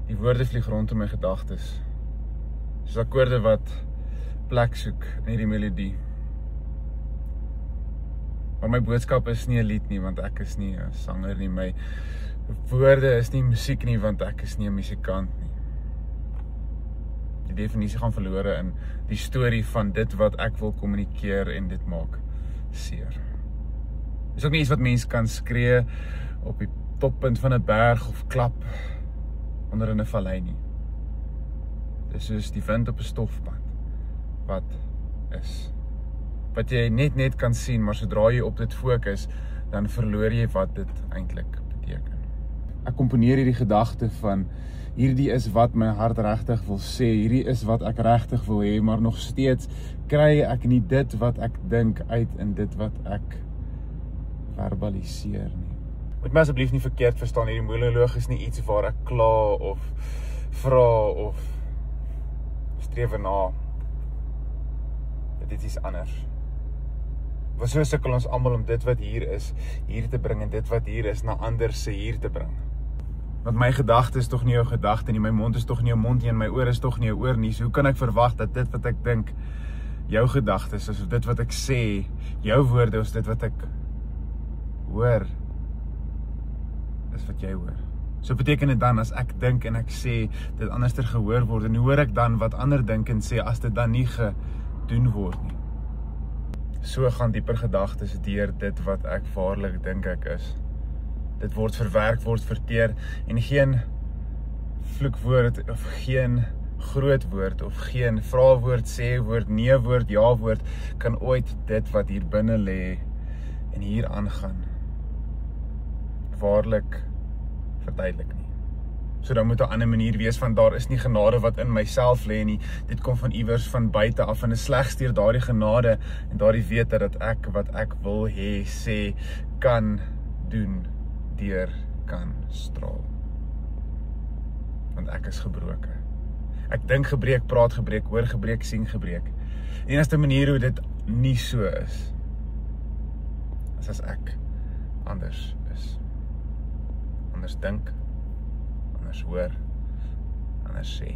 Die woorde vlieg rondom my gedagtes. Soos akkoorde wat plek soek in hierdie melodie. Maar my boodskap is nie 'n lied nie, want ek is nie 'n sanger nie. My woorde is nie musiek nie, want ek is nie 'n musikant nie. Die definisie gaan verlore in die storie van dit wat ek wil kommunikeer en dit maak seer. Dis ook nie iets wat mens kan skree op die toppunt van 'n berg of klap onder in 'n vallei nie. Dis soos die wind op 'n stofpad wat is. Wat jy net kan sien, maar sodra jy op dit fokus, dan verloor jy wat dit eintlik beteken. Ek komponeer hierdie gedagte van hierdie is wat my hart regtig wil sê, hierdie is wat ek regtig wil hê, maar nog steeds kry ek nie dit wat ek dink uit in dit wat ek verbaliseer nie. Moet my asseblief nie verkeerd verstaan, hierdie monoloog is nie iets waar ek kla of vra of streef na. Dit is iets anders. Want so sukkel ons almal om dit wat hier is, hier te bring en dit wat hier is, na ander se hier te bring. Want my gedagte is tog nie jou gedagte nie, my mond is tog nie jou mond nie en my oor is tog nie jou oor nie. So hoe kan ek verwag dat dit wat ek dink jou gedagtes is, of dit wat ek sê, jou woorde is dit wat ek hoor, is wat jy hoor. So beteken dit dan as ek dink en ek sê dit anderster gehoor word, en hoor ek dan wat ander dink en sê as dit dan nie gedoen word nie. So gaan dieper gedagtes deur dit wat ek waarlik dink ek is. Dit word verwerk, word verteer en geen vloekwoord of geen groot woord of geen vraagwoord, sê woord, nee woord, ja woord kan ooit dit wat hier binne lê en hier aangaan waarlik verduidelik nie. So dan moet 'n ander manier wees van daar is nie genade wat in myself lê nie. Dit kom van iewers van buite af en is slegs deur daardie genade en daardie wete dat ek wat ek wil hê, sê, kan doen, deur kan straal. Want ek is gebroke. Ek dink gebreek, praat gebreek, hoor gebreek, sien gebreek. Die enigste manier hoe dit nie so is as ek anders is. Anders dink, anders hoor, anders sê.